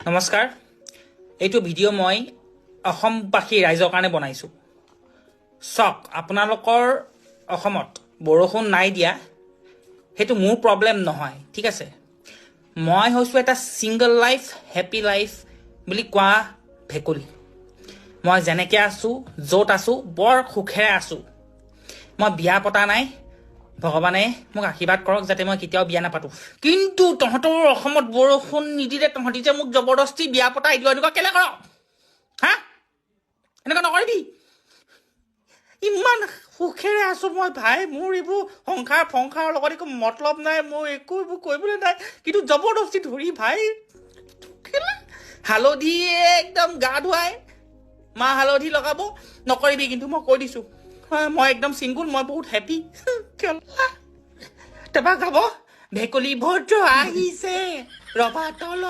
নমস্কাৰ, এইটো ভিডিঅ' মই অসমবাসী ৰাইজৰ কাৰণে বনাইছোঁ। চাওক, আপোনালোকৰ অসমত বৰষুণ নাই দিয়া, সেইটো মোৰ প্ৰব্লেম নহয়, ঠিক আছে। মই হৈছোঁ এটা ছিংগল লাইফ হেপী লাইফ বুলি কোৱা ভেকুলী। মই যেনেকৈ আছোঁ, য'ত আছোঁ, বৰ সুখেৰে আছোঁ। মই বিয়া পতা নাই, ভগৱানে মোক আশীৰ্বাদ কৰক যাতে মই কেতিয়াও বিয়া নাপাতো। কিন্তু তহঁতৰ অসমত বৰষুণ নিদিলে তহঁতি যে মোক জবৰদস্তি বিয়া পতাই দিয়, এনেকুৱা কেলে কৰ? হা, এনেকুৱা নকৰিবি। ইমান সুখেৰে আছো মই ভাই, মোৰ এইবোৰ সংসাৰৰ লগত একো মতলব নাই, মোৰ একো এইবোৰ কৰিবলৈ নাই, কিন্তু জবৰদস্তি ধৰি ভাই হালধি একদম গা ধুৱাই মাহ হালধি লগাব নকৰিবি। কিন্তু মই কৈ দিছোঁ, মই একদম ছিংগুল, মই বহুত হেপী। তাৰপৰা গাব ভেকুলী ভদ্ৰ আহিছে ৰবা তলত।